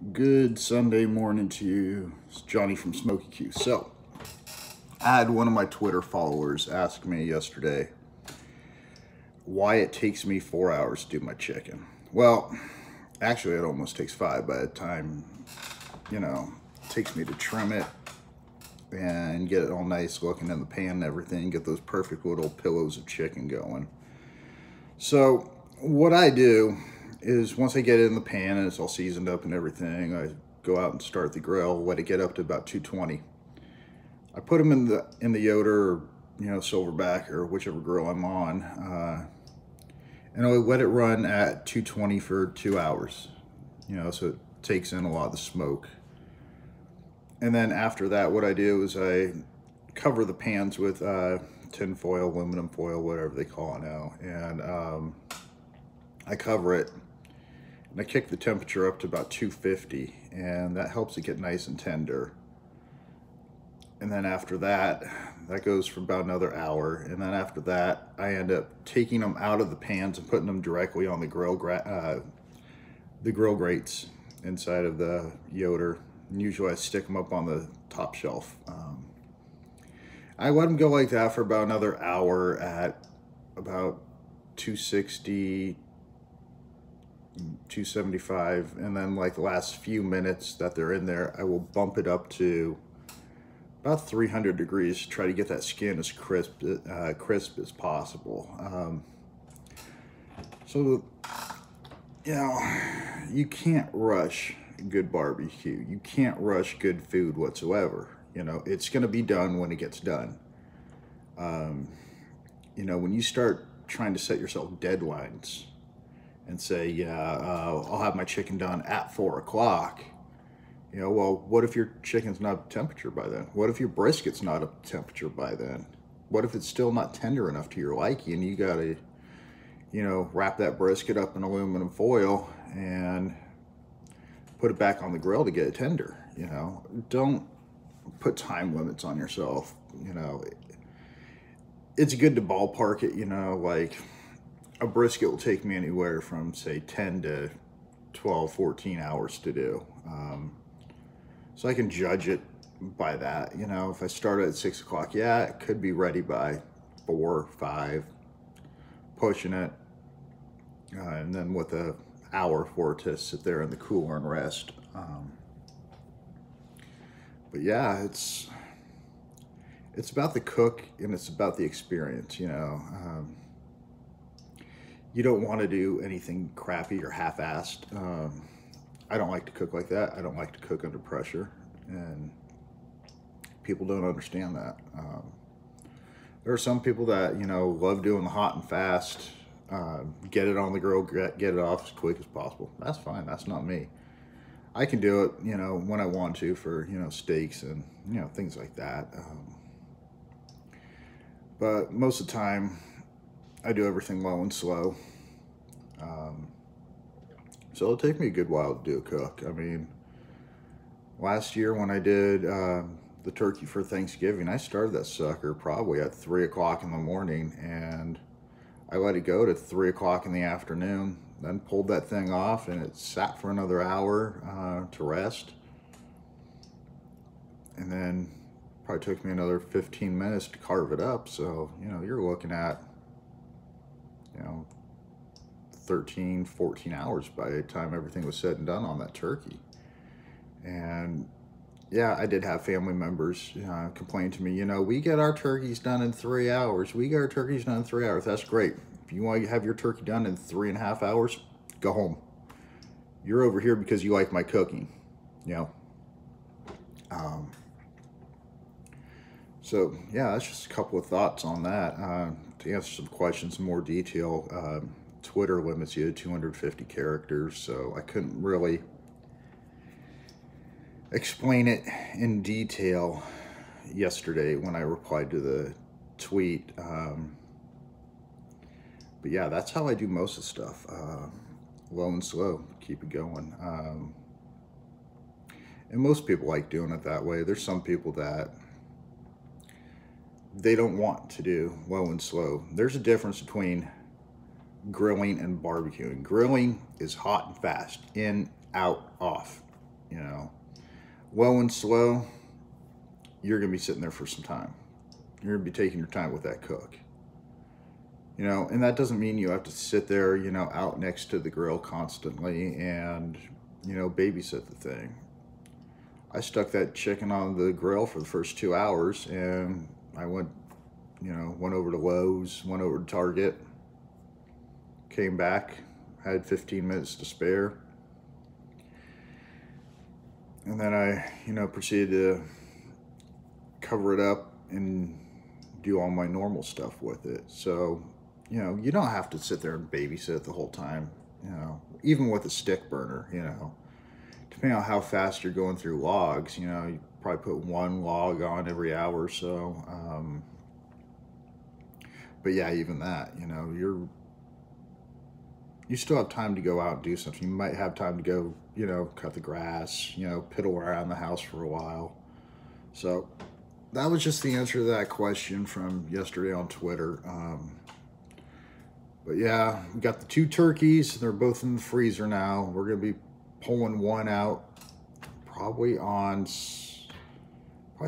Good Sunday morning to you. It's Johnny from Smoky Q. So, I had one of my Twitter followers ask me yesterday why it takes me 4 hours to do my chicken. Well, actually it almost takes 5 by the time, it takes me to trim it and get it all nice looking in the pan and everything, get those perfect little pillows of chicken going. So, what I do is once I get it in the pan and it's all seasoned up and everything, I go out and start the grill, let it get up to about 220. I put them in the Yoder or Silverback or whichever grill I'm on, and I let it run at 220 for 2 hours. So it takes in a lot of the smoke. And then after that, what I do is I cover the pans with tin foil, aluminum foil, whatever they call it now, and I cover it. And I kick the temperature up to about 250, and that helps it get nice and tender. And then after that, that goes for about another hour. And then after that, I end up taking them out of the pans and putting them directly on the grill grates inside of the Yoder. And usually I stick them up on the top shelf. I let them go like that for about another hour at about 260, 275, and then like the last few minutes that they're in there, I will bump it up to about 300 degrees to try to get that skin as crisp as possible. So, you can't rush good barbecue. You can't rush good food whatsoever. It's going to be done when it gets done. When you start trying to set yourself deadlines and say, I'll have my chicken done at 4 o'clock. Well, what if your chicken's not up to temperature by then? What if your brisket's not up to temperature by then? What if it's still not tender enough to your liking and you gotta, wrap that brisket up in aluminum foil and put it back on the grill to get it tender? Don't put time limits on yourself. It's good to ballpark it, like a brisket will take me anywhere from say 10 to 12, 14 hours to do. So I can judge it by that. If I start at 6 o'clock, it could be ready by 4, 5, pushing it. And then with an hour for it to sit there in the cooler and rest. But yeah, it's about the cook and it's about the experience, You don't want to do anything crappy or half-assed. I don't like to cook like that. I don't like to cook under pressure, and people don't understand that. There are some people that, love doing the hot and fast, get it on the grill, get it off as quick as possible. That's fine. That's not me. I can do it, when I want to for, steaks and, things like that. But most of the time, I do everything low and slow. So it'll take me a good while to do a cook. I mean, last year when I did the turkey for Thanksgiving, I started that sucker probably at 3 o'clock in the morning, and I let it go to 3 o'clock in the afternoon, then pulled that thing off, and it sat for another hour to rest. And then probably took me another 15 minutes to carve it up. So, you're looking at, 13, 14 hours by the time everything was said and done on that turkey. And yeah, I did have family members complain to me, we get our turkeys done in 3 hours. We get our turkeys done in 3 hours. That's great. If you want to have your turkey done in 3.5 hours, go home. You're over here because you like my cooking, So yeah, that's just a couple of thoughts on that. To answer some questions in more detail, Twitter limits you to 250 characters, so I couldn't really explain it in detail yesterday when I replied to the tweet. But yeah, that's how I do most of the stuff. Low and slow, keep it going. And most people like doing it that way. There's some people that they don't want to do low and slow. There's a difference between grilling and barbecuing. Grilling is hot and fast, in, out, off. you know. Low and slow, you're going to be sitting there for some time. You're going to be taking your time with that cook. You know, and that doesn't mean you have to sit there, you know, out next to the grill constantly and, you know, babysit the thing. I stuck that chicken on the grill for the first 2 hours, and I went over to Lowe's, went over to Target, came back, had 15 minutes to spare. And then I, you know, proceeded to cover it up and do all my normal stuff with it. So, you know, you don't have to sit there and babysit the whole time, you know, even with a stick burner, you know. Depending on how fast you're going through logs, you know, you probably put 1 log on every hour or so. But yeah, even that, you know, you still have time to go out and do something. You might have time to go, you know, cut the grass, you know, piddle around the house for a while. So that was just the answer to that question from yesterday on Twitter. But yeah, we got the 2 turkeys. They're both in the freezer now. We're going to be pulling one out probably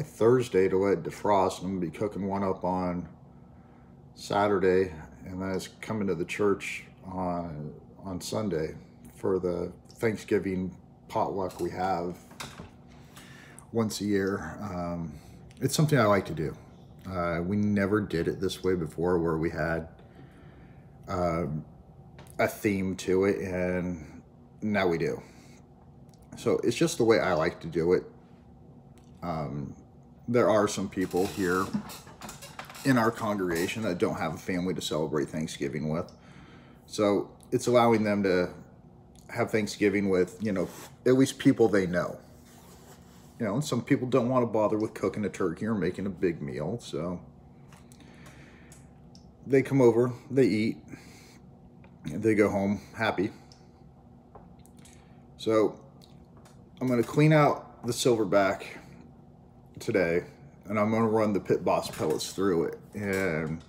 Thursday to let it defrost. I'm going to be cooking one up on Saturday, and then it's coming to the church on Sunday for the Thanksgiving potluck we have once a year. It's something I like to do. We never did it this way before, where we had a theme to it, and now we do. So it's just the way I like to do it. There are some people here in our congregation that don't have a family to celebrate Thanksgiving with. So it's allowing them to have Thanksgiving with, you know, at least people they know. You know, and some people don't want to bother with cooking a turkey or making a big meal. So they come over, they eat, and they go home happy. So I'm going to clean out the silverback today, and I'm going to run the Pit Boss pellets through it, and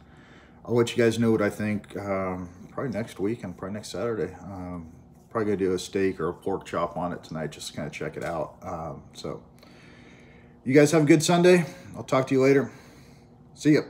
I'll let you guys know what I think probably next week and probably next Saturday. Probably going to do a steak or a pork chop on it tonight, just to kind of check it out. So you guys have a good Sunday. I'll talk to you later. See ya.